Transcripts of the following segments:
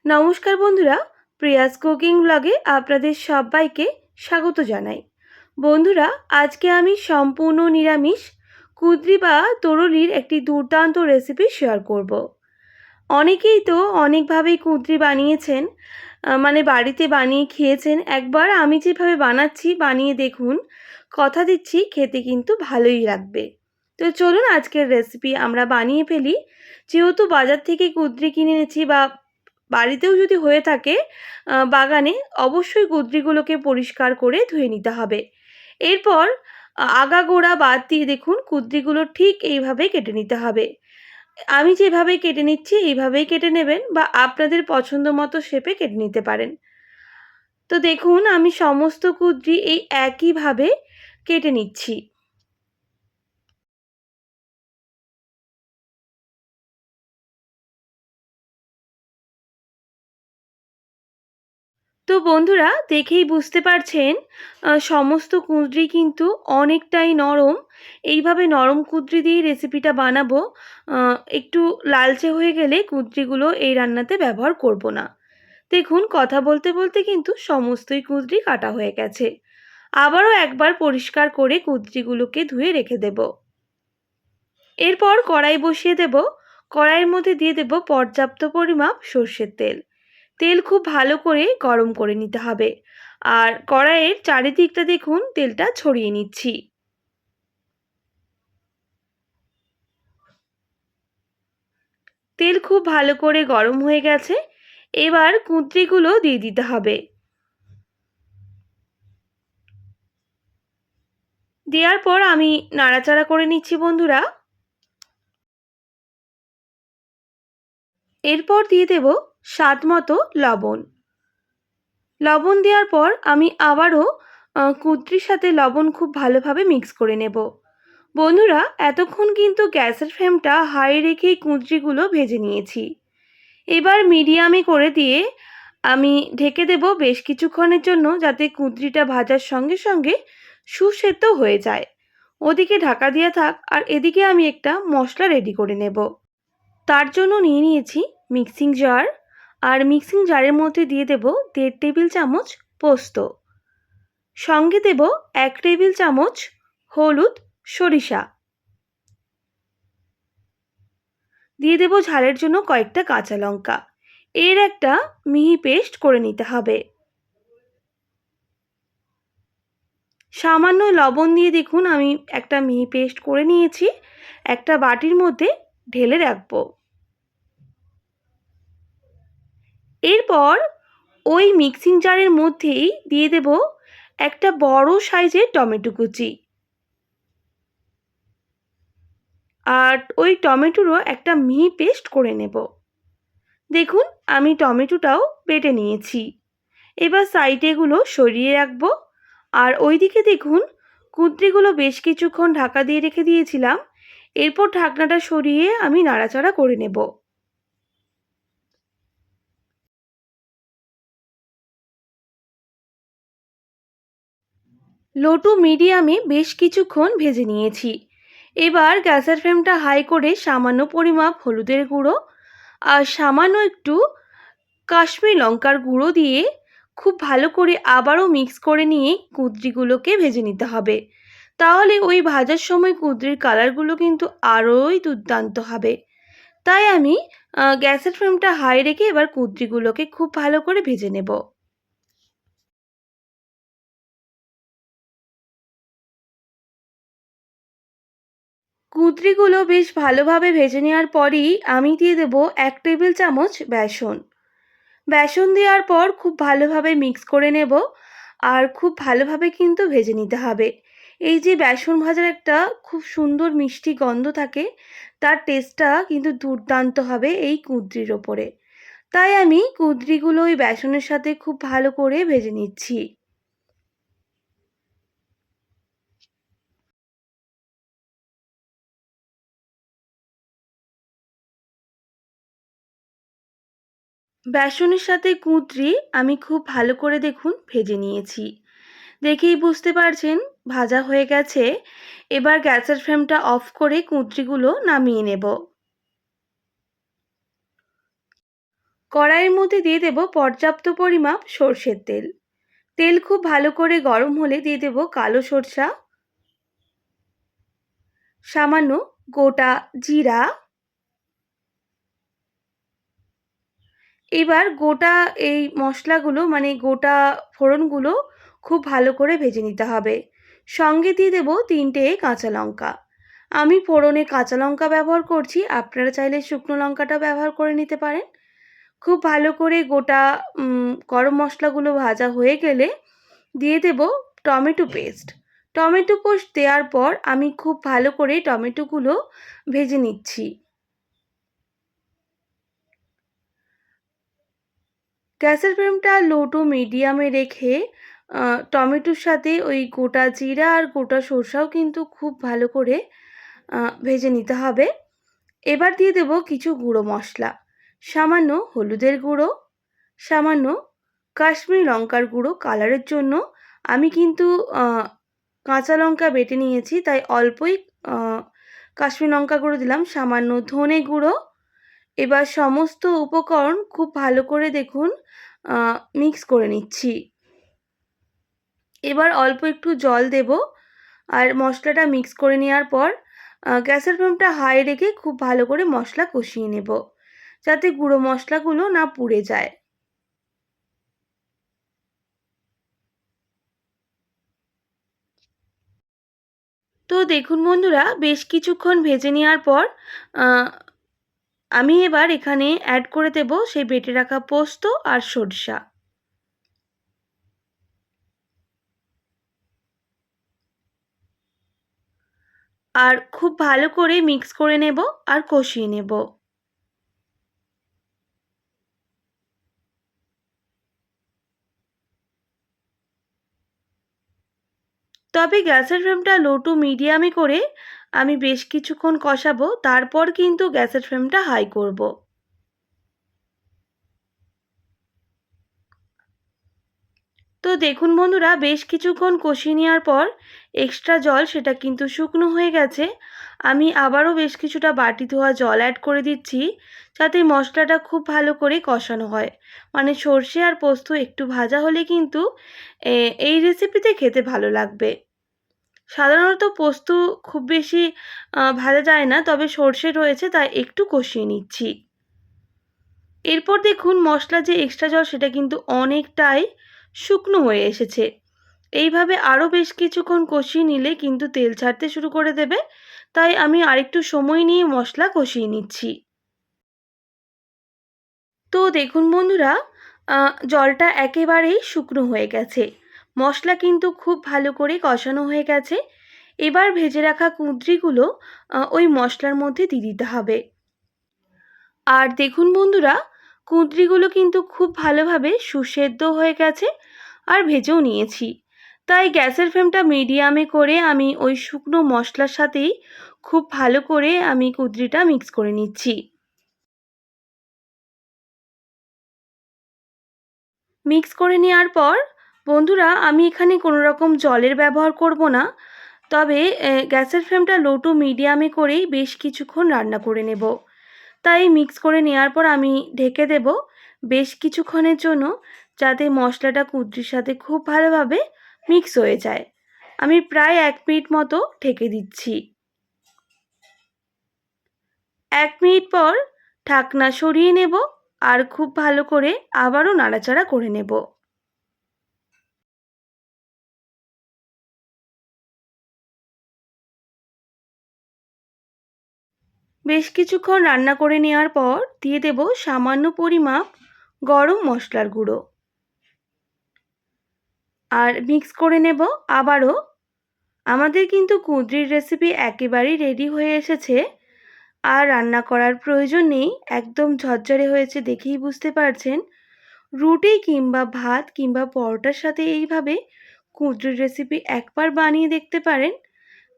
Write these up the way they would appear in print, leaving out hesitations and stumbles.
নমস্কার বন্ধুরা, Prius cooking ব্লগে আপনাদের সবাইকে স্বাগত জানাই। বন্ধুরা, আজকে আমি সম্পূর্ণ নিরামিষ কুঁদরি বা তরুলির একটি দুর্দান্ত রেসিপি শেয়ার করব। অনেকেই তো অনেকভাবেই কুঁদরি বানিয়েছেন, মানে বাড়িতে বানিয়ে খেয়েছেন। একবার আমি যেভাবে বানাচ্ছি বানিয়ে দেখুন, কথা দিচ্ছি খেতে কিন্তু ভালোই লাগবে। তো চলুন আজকের রেসিপি আমরা বানিয়ে ফেলি। যেহেতু বাজার থেকে কুঁদরি কিনে এনেছি বা বাড়িতেও যদি হয়ে থাকে বাগানে, অবশ্যই কুঁদরিগুলোকে পরিষ্কার করে ধুয়ে নিতে হবে। এরপর আগাগোড়া বাদ দিয়ে দেখুন কুঁদরিগুলো ঠিক এইভাবে কেটে নিতে হবে। আমি যেভাবে কেটে নিচ্ছি এইভাবেই কেটে নেবেন বা আপনাদের পছন্দ মতো শেপে কেটে নিতে পারেন। তো দেখুন আমি সমস্ত কুঁদরি এই একইভাবে কেটে নিচ্ছি। তো বন্ধুরা, দেখেই বুঝতে পারছেন সমস্ত কুঁদরি কিন্তু অনেকটাই নরম। এইভাবে নরম কুঁদরি দিয়েই রেসিপিটা বানাবো। একটু লালচে হয়ে গেলে কুঁদরিগুলো এই রান্নাতে ব্যবহার করব না। দেখুন কথা বলতে বলতে কিন্তু সমস্তই কুঁদরি কাটা হয়ে গেছে। আবারও একবার পরিষ্কার করে কুঁদরিগুলোকে ধুয়ে রেখে দেব। এরপর কড়াই বসিয়ে দেব। কড়াইয়ের মধ্যে দিয়ে দেব পর্যাপ্ত পরিমাপ সর্ষের তেল। তেল খুব ভালো করে গরম করে নিতে হবে। আর কড়াইয়ের চারিদিকটা দেখুন তেলটা ছড়িয়ে নিচ্ছি। তেল খুব ভালো করে গরম হয়ে গেছে। এবার কুঁদরিগুলো দিয়ে দিতে হবে। দেওয়ার পর আমি নাড়াচাড়া করে নিচ্ছি বন্ধুরা। এরপর দিয়ে দেব স্বাদ মতো লবণ। লবণ দেওয়ার পর আমি আবারও কুঁদরির সাথে লবণ খুব ভালোভাবে মিক্স করে নেব। বন্ধুরা, এতক্ষণ কিন্তু গ্যাসের ফ্লেমটা হাই রেখেই কুঁদরিগুলো ভেজে নিয়েছি। এবার মিডিয়ামে করে দিয়ে আমি ঢেকে দেব বেশ কিছুক্ষণের জন্য, যাতে কুঁদরিটা ভাজার সঙ্গে সঙ্গে সুসেদ্ধ হয়ে যায়। ওদিকে ঢাকা দিয়ে থাক আর এদিকে আমি একটা মশলা রেডি করে নেব। তার জন্য নিয়ে নিয়েছি মিক্সিং জার। আর মিক্সিং জারের মধ্যে দিয়ে দেব 1.5 টেবিল চামচ পোস্ত। সঙ্গে দেব 1 টেবিল চামচ হলুদ সরিষা। দিয়ে দেব ঝালের জন্য কয়েকটা কাঁচা লঙ্কা। এর একটা মিহি পেস্ট করে নিতে হবে। সামান্য লবণ দিয়ে দেখুন আমি একটা মিহি পেস্ট করে নিয়েছি। একটা বাটির মধ্যে ঢেলে রাখবো। এরপর ওই মিক্সিং জারের মধ্যেই দিয়ে দেব একটা বড় সাইজের টমেটো কুচি। আর ওই টমেটোরও একটা মিহি পেস্ট করে নেব। দেখুন আমি টমেটোটাও বেটে নিয়েছি। এবার সাইডে এগুলো সরিয়ে রাখবো। আর ওইদিকে দেখুন কুঁদরিগুলো বেশ কিছুক্ষণ ঢাকা দিয়ে রেখে দিয়েছিলাম। এরপর ঢাকনাটা সরিয়ে আমি নাড়াচাড়া করে নেব। লো টু মিডিয়ামে বেশ কিছুক্ষণ ভেজে নিয়েছি। এবার গ্যাসের ফ্লেমটা হাই করে সামান্য পরিমাপ হলুদের গুঁড়ো আর সামান্য একটু কাশ্মীরি লঙ্কার গুঁড়ো দিয়ে খুব ভালো করে আবারও মিক্স করে নিয়ে কুঁদরিগুলোকে ভেজে নিতে হবে। তাহলে ওই ভাজার সময় কুঁদরির কালারগুলো কিন্তু আরোই দুর্দান্ত হবে। তাই আমি গ্যাসের ফ্লেমটা হাই রেখে এবার কুঁদরিগুলোকে খুব ভালো করে ভেজে নেব। কুঁদরিগুলো বেশ ভালোভাবে ভেজে নেওয়ার পরই আমি দিয়ে দেব 1 টেবিল চামচ বেসন। বেসন দেওয়ার পর খুব ভালোভাবে মিক্স করে নেব। আর খুব ভালোভাবে কিন্তু ভেজে নিতে হবে। এই যে বেসন ভাজার একটা খুব সুন্দর মিষ্টি গন্ধ থাকে, তার টেস্টটা কিন্তু দুর্দান্ত হবে এই কুঁদরির ওপরে। তাই আমি কুঁদরিগুলো ওই বেসনের সাথে খুব ভালো করে ভেজে নিচ্ছি। বেসনের সাথে কুঁদরি আমি খুব ভালো করে দেখুন ভেজে নিয়েছি। দেখেই বুঝতে পারছেন ভাজা হয়ে গেছে। এবার গ্যাসের ফ্লেমটা অফ করে কুঁদরিগুলো নামিয়ে নেব। কড়াইয়ের মধ্যে দিয়ে দেব পর্যাপ্ত পরিমাপ সর্ষের তেল। তেল খুব ভালো করে গরম হলে দিয়ে দেব কালো সরষা, সামান্য গোটা জিরা। এবার গোটা এই মশলাগুলো মানে গোটা ফোড়নগুলো খুব ভালো করে ভেজে নিতে হবে। সঙ্গে দিয়ে দেব 3টে কাঁচা লঙ্কা। আমি ফোড়নে কাঁচা লঙ্কা ব্যবহার করছি, আপনারা চাইলে শুকনো লঙ্কাটা ব্যবহার করে নিতে পারেন। খুব ভালো করে গোটা গরম মশলাগুলো ভাজা হয়ে গেলে দিয়ে দেব টমেটো পেস্ট। টমেটো পেস্ট দেওয়ার পর আমি খুব ভালো করে টমেটোগুলো ভেজে নিচ্ছি। গ্যাসের ফ্লেমটা লো টু মিডিয়ামে রেখে টমেটোর সাথে ওই গোটা জিরা আর গোটা সরষাও কিন্তু খুব ভালো করে ভেজে নিতে হবে। এবার দিয়ে দেব কিছু গুঁড়ো মশলা, সামান্য হলুদের গুঁড়ো, সামান্য কাশ্মীরি লঙ্কার গুঁড়ো কালারের জন্য। আমি কিন্তু কাঁচা লঙ্কা বেটে নিয়েছি, তাই অল্পই কাশ্মীরি লঙ্কা গুঁড়ো দিলাম, সামান্য ধনে গুঁড়ো। এবার সমস্ত উপকরণ খুব ভালো করে দেখুন মিক্স করে নিচ্ছি। এবার অল্প একটু জল দেব আর মশলাটা মিক্স করে নেওয়ার পর গ্যাসের ফ্লেমটা হাই রেখে খুব ভালো করে মশলা কষিয়ে নেব, যাতে গুঁড়ো মশলাগুলো না পুড়ে যায়। তো দেখুন বন্ধুরা, বেশ কিছুক্ষণ ভেজে নেওয়ার পর আমি এবার এখানে অ্যাড করে দেব সেই বেটে রাখা পোস্ত আর সরষা। আর খুব ভালো করে মিক্স করে নেব আর কষিয়ে নেব। তবে গ্যাসের ফ্লেমটা লো টু মিডিয়ামে করে আমি বেশ কিছুক্ষণ কষাবো, তারপর কিন্তু গ্যাসের ফ্লেমটা হাই করব। তো দেখুন বন্ধুরা, বেশ কিছুক্ষণ কষিয়ে নেওয়ার পর এক্সট্রা জল সেটা কিন্তু শুকনো হয়ে গেছে। আমি আবারও বেশ কিছুটা বাটি ধোয়া জল অ্যাড করে দিচ্ছি, যাতে মশলাটা খুব ভালো করে কষানো হয়। মানে সর্ষে আর পোস্ত একটু ভাজা হলে কিন্তু এই রেসিপিতে খেতে ভালো লাগবে। সাধারণত পোস্ত খুব বেশি ভাজা যায় না, তবে সর্ষে রয়েছে তাই একটু কষিয়ে নিচ্ছি। এরপর দেখুন মশলা যে এক্সট্রা জল সেটা কিন্তু অনেকটাই শুকনো হয়ে এসেছে। এইভাবে আরও বেশ কিছুক্ষণ কষিয়ে নিলে কিন্তু তেল ছাড়তে শুরু করে দেবে, তাই আমি আরেকটু সময় নিয়ে মশলা কষিয়ে নিচ্ছি। তো দেখুন বন্ধুরা, জলটা একেবারেই শুকনো হয়ে গেছে, মশলা কিন্তু খুব ভালো করে কষানো হয়ে গেছে। এবার ভেজে রাখা কুঁদরিগুলো ওই মশলার মধ্যে দিয়ে দিতে হবে। আর দেখুন বন্ধুরা, কুঁদরিগুলো কিন্তু খুব ভালোভাবে সুসেদ্ধ হয়ে গেছে আর ভেজেও নিয়েছি। তাই গ্যাসের ফ্লেমটা মিডিয়ামে করে আমি ওই শুকনো মশলার সাথেই খুব ভালো করে আমি কুঁদরিটা মিক্স করে নিচ্ছি। মিক্স করে নেওয়ার পর বন্ধুরা, আমি এখানে কোনো রকম জলের ব্যবহার করব না, তবে গ্যাসের ফ্লেমটা লো টু মিডিয়ামে করেই বেশ কিছুক্ষণ রান্না করে নেব। তাই মিক্স করে নেওয়ার পর আমি ঢেকে দেব বেশ কিছুক্ষণের জন্য, যাতে মশলাটা কুঁদরির সাথে খুব ভালোভাবে মিক্স হয়ে যায়। আমি প্রায় 1 মিনিট মতো ঢেকে দিচ্ছি। 1 মিনিট পর ঢাকনা সরিয়ে নেব আর খুব ভালো করে আবারও নাড়াচাড়া করে নেব। বেশ কিছুক্ষণ রান্না করে নেওয়ার পর দিয়ে দেব সামান্য পরিমাপ গরম মশলার গুঁড়ো আর মিক্স করে নেব আবারও। আমাদের কিন্তু কুঁদরির রেসিপি একেবারেই রেডি হয়ে এসেছে, আর রান্না করার প্রয়োজন নেই, একদম ঝরঝরে হয়েছে দেখেই বুঝতে পারছেন। রুটি কিংবা ভাত কিংবা পরোটার সাথে এইভাবে কুঁদরির রেসিপি একবার বানিয়ে দেখতে পারেন,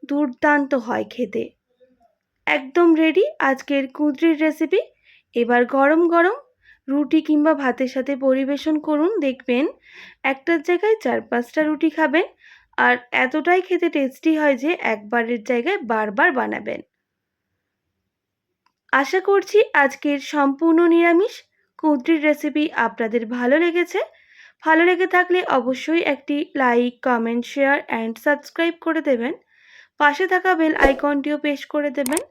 দুর্দান্ত হয় খেতে। একদম রেডি আজকের কুঁদরির রেসিপি। এবার গরম গরম রুটি কিংবা ভাতের সাথে পরিবেশন করুন, দেখবেন একটার জায়গায় 4-5টা রুটি খাবেন, আর এতটাই খেতে টেস্টি হয় যে একবারের জায়গায় বারবার বানাবেন। আশা করছি আজকের সম্পূর্ণ নিরামিষ কুঁদরির রেসিপি আপনাদের ভালো লেগেছে। ভালো লেগে থাকলে অবশ্যই একটি like, comment, share and subscribe করে দেবেন। পাশে থাকা বেল আইকনটিও প্রেস করে দেবেন,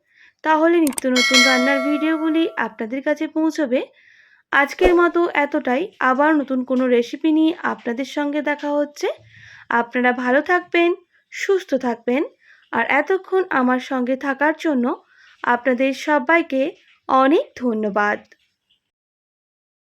তাহলে নিত্য নতুন রান্নার ভিডিওগুলি আপনাদের কাছে পৌঁছবে। আজকের মতো এতটাই, আবার নতুন কোনো রেসিপি নিয়ে আপনাদের সঙ্গে দেখা হচ্ছে। আপনারা ভালো থাকবেন, সুস্থ থাকবেন, আর এতক্ষণ আমার সঙ্গে থাকার জন্য আপনাদের সবাইকে অনেক ধন্যবাদ।